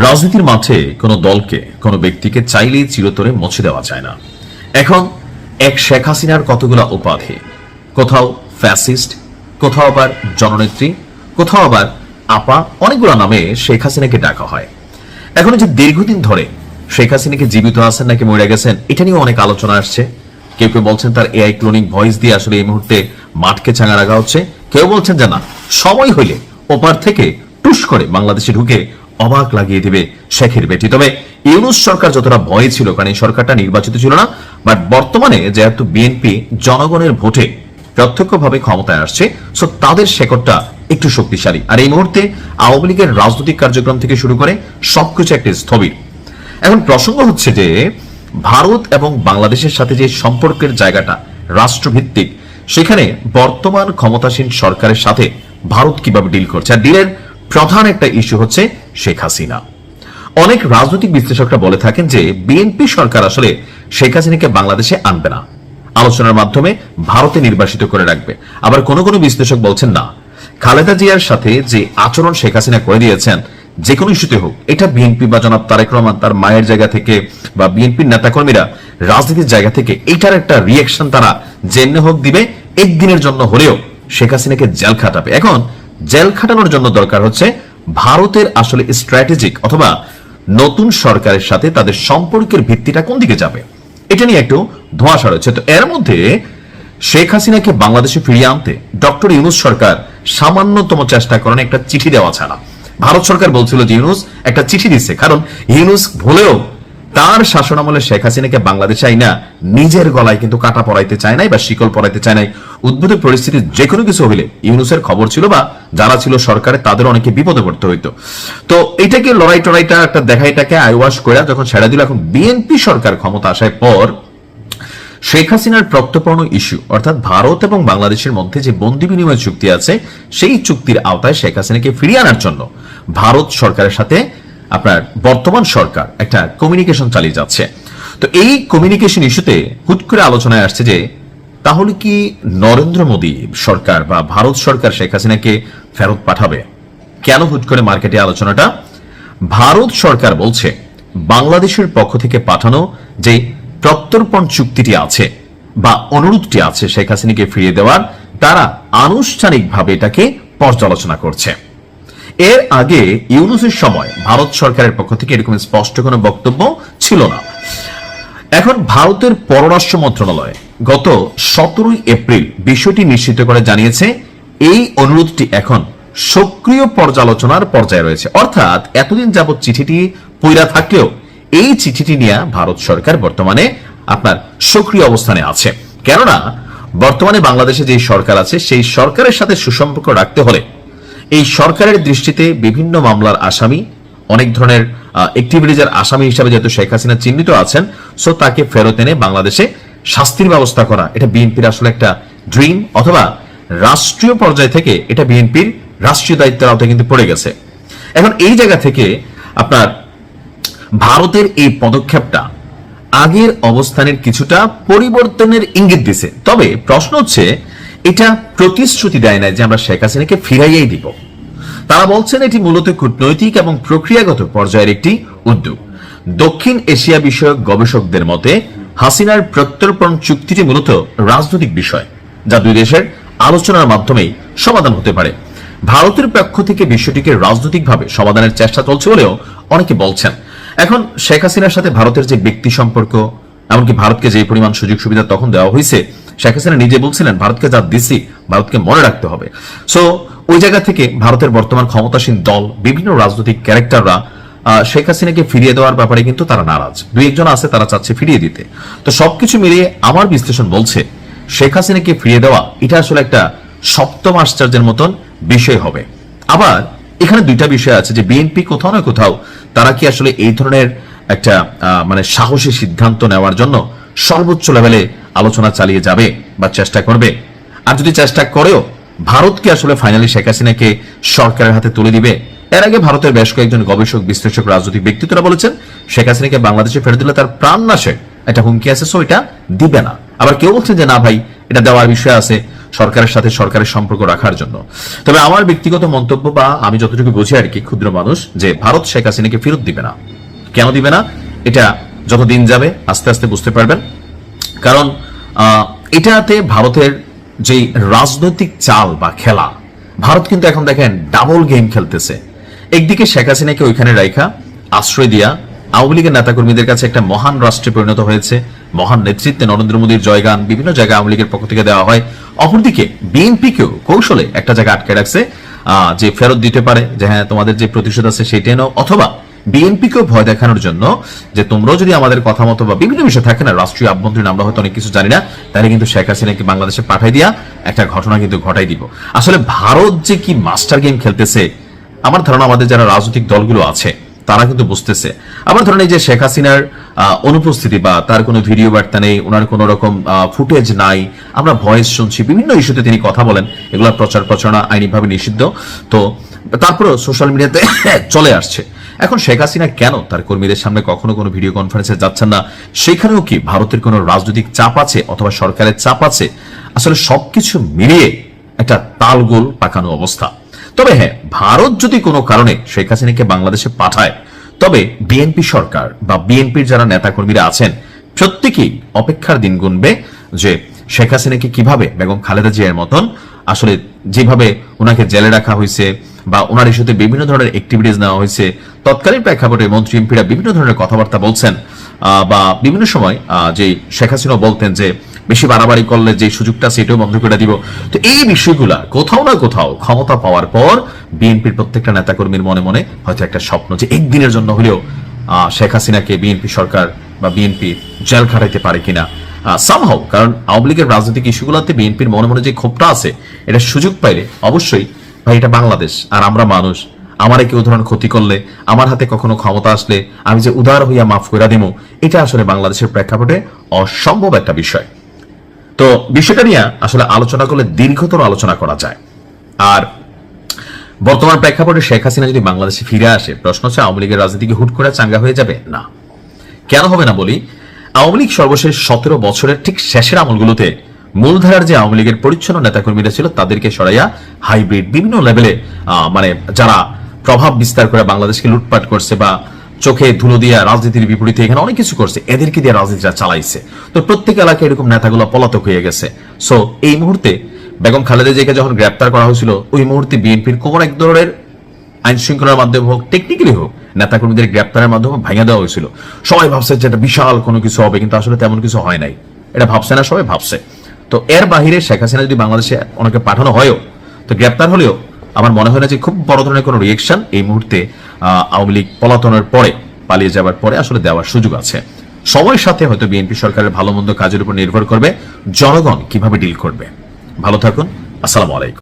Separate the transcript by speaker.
Speaker 1: রাজনীতির মাঠে কোনো দলকে কোনো ব্যক্তিকে চাইলেই চিরতরে মুছে দেওয়া যায় না। এখন এক শেখ হাসিনার কতগুলা উপাধি, কোথাও ফ্যাসিস্ট, কোথাও আবার জননেত্রী, কোথাও আবার আপা, অনেকগুলো নামে শেখ হাসিনাকে ডাকা হয়। এখন যে দীর্ঘদিন ধরে শেখ হাসিনাকে জীবিত আছেন নাকি মরে গেছেন এটা নিয়ে অনেক আলোচনা আসছে। কেউ কেউ বলছেন তার এআই ক্লোনিং ভয়েস দিয়ে আসলে এই মুহূর্তে মাঠকে চাঙা রাখা হচ্ছে, কেউ বলছেন যে না, সময় হইলে ওপার থেকে টুস করে বাংলাদেশে ঢুকে অবাক লাগিয়ে দিবে শেখের বেটি। তবে ইউনূস সরকার যতটা ভয় ছিল, কারণ এই সরকারটা নির্বাচিত ছিল না, বাট বর্তমানে যেহেতু বিএনপি জনগণের ভোটে প্রত্যক্ষভাবে ক্ষমতায় আসছে, সো তাদের শেকড়টা একটু শক্তিশালী। আর এই মুহূর্তে আওয়ামী লীগের রাজনৈতিক কার্যক্রম থেকে শুরু করে সবকিছু একটা স্থবির। এখন প্রসঙ্গ হচ্ছে যে ভারত এবং বাংলাদেশের সাথে যে সম্পর্কের জায়গাটা রাষ্ট্রভিত্তিক, সেখানে বর্তমান ক্ষমতাসীন সরকারের সাথে ভারত কিভাবে ডিল করছে। আর ডিলের প্রধান একটা ইস্যু হচ্ছে শেখ হাসিনা। অনেক রাজনৈতিক বিশ্লেষকরা বলে থাকেন যে বিএনপি সরকার আসলে শেখ হাসিনাকে বাংলাদেশে আনবে না, আলোচনার মাধ্যমে ভারতে নির্বাসিত করে রাখবে। আবার কোন কোন বিশ্লেষক বলছেন না, খালেদা জিয়ার সাথে যে আচরণ শেখ হাসিনা করে দিয়েছেন যে কোনো ইস্যুতে হোক, এটা বিএনপি বা জনাব তারেক রহমান তার মায়ের জায়গা থেকে বা বিএনপির নেতাকর্মীরা রাজনীতির জায়গা থেকে এইটার একটা রিয়েকশন তারা যেমনি হোক দিবে, একদিনের জন্য হলেও শেখ হাসিনাকে জেল খাটাবে। এখন জেল খাটানোর জন্য দরকার হচ্ছে ভারতের আসলে স্ট্র্যাটেজিক অথবা নতুন সরকারের সাথে তাদের সম্পর্কের ভিত্তিটা কোন দিকে যাবে, এটা নিয়ে একটু ধোঁয়াশা রয়েছে। তো এর মধ্যে শেখ হাসিনাকে বাংলাদেশে ফিরিয়ে আনতে ডক্টর ইউনূস সরকার সামান্যতম চেষ্টা করেন একটা চিঠি দেওয়া ছাড়া। ভারত সরকার বলছিল যে ইউনূস একটা চিঠি দিচ্ছে, কারণ ইউনূস ভুলেও তার শাসনামলে শেখ হাসিনাকে বাংলাদেশে আইনা নিজের গলায় কিন্তু কাটা পরাইতে চায় নাই বা শিকল পরাইতে চায় নাই। উদ্ভূত পরিস্থিতি যে কোনো কিছু হইলে ইউনূসের খবর ছিল বা যারা ছিল সরকারে তাদের অনেকে বিপদে পড়তে হইতো। তো এটাকে লড়াই টড়াইটা একটা দেখা, এটাকে আইওয়াশ করে যখন ছেড়ে দিল, এখন বিএনপি সরকার ক্ষমতা আসার পর শেখ হাসিনার প্রত্যর্পণ ইস্যু অর্থাৎ ভারত এবং বাংলাদেশের মধ্যে যে বন্দি বিনিময় চুক্তি আছে, সেই চুক্তির আওতায় শেখ হাসিনাকে ফিরিয়ে আনার জন্য ভারত সরকারের সাথে আপনার বর্তমান সরকার একটা কমিউনিকেশন চালিয়ে যাচ্ছে। তো এই কমিউনিকেশন ইস্যুতে হুট করে আলোচনায় আসছে যে তাহলে কি নরেন্দ্র মোদী সরকার বা ভারত সরকার শেখ হাসিনাকে ফেরত পাঠাবে? কেন হুট করে মার্কেটে আলোচনাটা? ভারত সরকার বলছে বাংলাদেশের পক্ষ থেকে পাঠানো যে প্রত্যর্পণ চুক্তিটি আছে বা অনুরোধটি আছে শেখ হাসিনাকে ফিরিয়ে দেওয়ার, তারা আনুষ্ঠানিকভাবে এটাকে পর্যালোচনা করছে। এর আগে ইউনূসের সময় ভারত সরকারের পক্ষ থেকে এরকম স্পষ্ট কোনো বক্তব্য ছিল না। এখন ভারতের পররাষ্ট্র মন্ত্রণালয় গত 17 এপ্রিল বিষয়টি নিশ্চিত করে জানিয়েছে এই অনুরোধটি এখন সক্রিয় পর্যালোচনার পর্যায়ে রয়েছে। অর্থাৎ এতদিন যাবৎ চিঠিটি পইরা থাকলেও এই চিঠিটি নিয়ে ভারত সরকার বর্তমানে আপনার সক্রিয় অবস্থানে আছে। কেননা বর্তমানে বাংলাদেশে যে সরকার আছে সেই সরকারের সাথে সুসম্পর্ক রাখতে হলে এই সরকারের দৃষ্টিতে বিভিন্ন মামলার আসামি, অনেক ধরনের অ্যাক্টিভিটিজের আসামি হিসাবে যেহেতু শেখ হাসিনা চিহ্নিত আছেন, সো তাকে ফেরত এনে বাংলাদেশে শাস্তির ব্যবস্থা করা, এটা বিএনপির আসলে একটা ড্রিম, অথবা রাষ্ট্রীয় পর্যায় থেকে এটা বিএনপির রাষ্ট্রীয় দায়িত্বের আওতায় কিন্তু পড়ে গেছে। এখন এই জায়গা থেকে আপনার ভারতের এই পদক্ষেপটা আগের অবস্থানের কিছুটা পরিবর্তনের ইঙ্গিত দিছে। তবে প্রশ্ন হচ্ছে এটা প্রতিশ্রুতি দেয় না যে আমরা শেখ হাসিনাকে ফিরাইয়াই দিব। তারা বলছেন এটি মূলত কূটনৈতিক এবং প্রক্রিয়াগত পর্যায়ের একটি উদ্যোগ। দক্ষিণ এশিয়া বিষয়ক গবেষকদের মতে হাসিনার প্রত্যর্পণ চুক্তিটি মূলত রাজনৈতিক বিষয়, যা দুই দেশের আলোচনার মাধ্যমেই সমাধান হতে পারে। ভারতের পক্ষ থেকে বিষয়টিকে রাজনৈতিকভাবে সমাধানের চেষ্টা চলছে বলেও অনেকে বলছেন। এখন শেখ হাসিনার সাথে ভারতের যে ব্যক্তি সম্পর্ক, এমনকি ভারতকে যে পরিমাণ সুযোগ সুবিধা তখন দেওয়া হয়েছে, শেখ হাসিনা নিজে বলছিলেন ভারতকে যা দিচ্ছি ভারতকে মনে রাখতে হবে। সো ওই জায়গা থেকে ভারতের বর্তমান ক্ষমতাসীন দল, বিভিন্ন রাজনৈতিক ক্যারেক্টাররা শেখ হাসিনাকে ফিরিয়ে দেওয়ার ব্যাপারে কিন্তু তারা নারাজ। দুই একজন আছে তারা চাচ্ছে ফিরিয়ে দিতে। তো সবকিছু মিলিয়ে আমার বিশ্লেষণ বলছে শেখ হাসিনাকে ফিরিয়ে দেওয়া এটা আসলে একটা সপ্তম আশ্চর্যের মতন বিষয় হবে। আবার এখানে দুইটা বিষয় আছে যে বিএনপি কোথাও না কোথাও তারা কি আসলে এই ধরনের একটা মানে সাহসী সিদ্ধান্ত নেওয়ার জন্য সর্বোচ্চ লেভেলে আলোচনা চালিয়ে যাবে বা চেষ্টা করবে। আর যদি চেষ্টা করেও ভারত কি আসলে ফাইনালি শেখ হাসিনাকে সরকারের হাতে তুলে দিবে? এর আগে ভারতের বেশ কয়েকজন গবেষক, বিশ্লেষক, রাজনৈতিক ব্যক্তিত্বরা বলেছেন শেখ হাসিনাকে বাংলাদেশে ফেরত দিলে তার প্রাণ নাশের একটা হুমকি আছে, সো এটা দিবে না। আবার কেউ বলছেন যে না ভাই, এটা দেওয়ার বিষয় আছে, সরকারের সাথে সরকারের সম্পর্ক রাখার জন্য। তবে আমার ব্যক্তিগত মন্তব্য বা আমি যতটুকু বুঝি আর কি, ক্ষুদ্র মানুষ, যে ভারত শেখ হাসিনাকে ফেরত দিবে না। কেন দিবে না এটা যত দিন যাবে আস্তে আস্তে বুঝতে পারবেন। কারণ এটাতে ভারতের যে রাজনৈতিক চাল বা খেলা, ভারত কিন্তু এখন দেখেন ডাবল গেম খেলতেছে। একদিকে শেখ হাসিনাকে ওইখানে রাইখা আশ্রয় দিয়া আওয়ামী লীগের নেতাকর্মীদের কাছে একটা মহান রাষ্ট্রে পরিণত হয়েছে, মহান নেতৃত্বে নরেন্দ্র মোদীর জয়গান বিভিন্ন জায়গায় আওয়ামী লীগের পক্ষ থেকে দেওয়া হয়। অপরদিকে বিএনপিকেও কৌশলে একটা জায়গায় আটকে রাখছে, যে ফেরত দিতে পারে, যে হ্যাঁ তোমাদের যে প্রতিশোধ আছে সেটাই নাও, অথবা বিএনপিকেও ভয় দেখানোর জন্য যে তোমরাও যদি আমাদের কথা মতো বা বিভিন্ন বিষয় থাকে না, রাষ্ট্রীয় আভ্যন্তরীণ আমরা হয়তো অনেক কিছু জানি না, তাহলে কিন্তু শেখ হাসিনাকে বাংলাদেশে পাঠাই দিয়া একটা ঘটনা কিন্তু ঘটাই দিব। আসলে ভারত যে কি মাস্টার গেম খেলতেছে, আমার ধারণা আমাদের যারা রাজনৈতিক দলগুলো আছে তারা কিন্তু বুঝতেছে। আমার ধরেন এই যে শেখ হাসিনার অনুপস্থিতি বা তার কোনো ভিডিও বার্তা নেই, ওনার কোনো রকম ফুটেজ নাই, আমরা ভয়েস শুনছি, বিভিন্ন ইস্যুতে তিনি কথা বলেন, এগুলো প্রচার প্রচারণা আইনিভাবে নিষিদ্ধ, তো তারপরেও সোশ্যাল মিডিয়াতে চলে আসছে। এখন শেখ হাসিনা কেন তার কর্মীদের সামনে কখনো কোনো ভিডিও কনফারেন্সে যাচ্ছেন না? সেখানেও কি ভারতের কোনো রাজনৈতিক চাপ আছে অথবা সরকারের চাপ আছে? আসলে সবকিছু মিলিয়ে একটা তালগোল পাকানো অবস্থা। তবে হ্যাঁ, ভারত যদি কোনো কারণে শেখ হাসিনাকে বাংলাদেশে পাঠায়, তবে বিএনপি সরকার বা বিএনপির যারা নেতাকর্মীরা আছেন প্রত্যেকেই অপেক্ষার দিন গুনবে যে শেখ হাসিনাকে কিভাবে বেগম খালেদা জিয়ার মতন আসলে যেভাবে ওনাকে জেলে রাখা হয়েছে বা ওনার ইস্যুতে বিভিন্ন ধরনের অ্যাক্টিভিটিস নেওয়া হয়েছে, তৎকালীন প্রেক্ষাপটে মন্ত্রী এমপিরা বিভিন্ন ধরনের কথাবার্তা বলছেন, বা বিভিন্ন সময় যে শেখ হাসিনা বলতেন যে বেশি বাড়াবাড়ি করলে যে সুযোগটা সেটাও বন্ধ করে দিব। তো এই বিষয়গুলা কোথাও না কোথাও ক্ষমতা পাওয়ার পর বিএনপির প্রত্যেকটা নেতাকর্মীর মনে মনে হয়তো একটা স্বপ্ন যে একদিনের জন্য হলেও শেখ হাসিনাকে বিএনপি সরকার বা বিএনপি জেল খাটাইতে পারে কিনা সামহাও। কারণ আওয়ামী লীগের রাজনৈতিক ইস্যুগুলোতে বিএনপির মনে মনে যে ক্ষোভটা আছে, এটা সুযোগ পাইলে অবশ্যই ভাই, এটা বাংলাদেশ আর আমরা মানুষ, আমারে কেউ ধরনের ক্ষতি করলে, আমার হাতে কখনো ক্ষমতা আসলে আমি যে উদার হইয়া মাফ করে দিব, এটা আসলে বাংলাদেশের প্রেক্ষাপটে অসম্ভব একটা বিষয়। তো বিষয়টা নিয়ে আসলে আলোচনা করলে দীর্ঘতর আলোচনা করা যায়। আর বর্তমান প্রেক্ষাপটে শেখ হাসিনা যদি বাংলাদেশে ফিরে আসে, প্রশ্ন হচ্ছে আওয়ামী লীগের রাজনীতি হুট করে চাঙ্গা হয়ে যাবে? না, কেন হবে না বলি। আওয়ামী লীগ সর্বশেষ 17 বছরের ঠিক শেষের আমলগুলোতে মূলধারার যে আওয়ামী লীগের পরিচ্ছন্ন নেতাকর্মীরা ছিল তাদেরকে সরাইয়া হাইব্রিড বিভিন্ন লেভেলে মানে যারা প্রভাব বিস্তার করে বাংলাদেশকে লুটপাট করছে বা চোখে ধুলো দিয়া রাজনীতির বিপরীতে এখানে অনেক কিছু করছে, এদেরকে দিয়ে রাজনীতিটা চালাইছে। তো প্রত্যেক এলাকায় এরকম নেতাগুলো পলাতক হয়ে গেছে। সো এই মুহূর্তে বেগম খালেদা জিয়াকে যখন গ্রেপ্তার করা হয়েছিল, ওই মুহূর্তে বিএনপির কোন এক ধরনের আইন শৃঙ্খলার মাধ্যমে হোক, টেকনিক্যালি হোক, নেতাকর্মীদের গ্রেপ্তারের মাধ্যমে ভাঙা দেওয়া হয়েছিল। সবাই ভাবছে যে এটা বিশাল কোনো কিছু হবে, কিন্তু আসলে তেমন কিছু হয় নাই। এটা ভাবছে না, সবাই ভাবছে। তো এর বাহিরে শেখ হাসিনা যদি বাংলাদেশে অনেকে পাঠানো হয়ও, তো গ্রেপ্তার হলেও আমার মনে হয় না যে খুব বড় ধরনের কোনো রিয়েকশন এই মুহূর্তে আওয়ামী লীগ পলাতনের পরে, পালিয়ে যাওয়ার পরে আসলে দেওয়ার সুযোগ আছে। সময়ের সাথে হয়তো বিএনপি সরকারের ভালো মন্দ কাজের উপর নির্ভর করবে জনগণ কিভাবে ডিল করবে। ভালো থাকুন, আসসালামু আলাইকুম।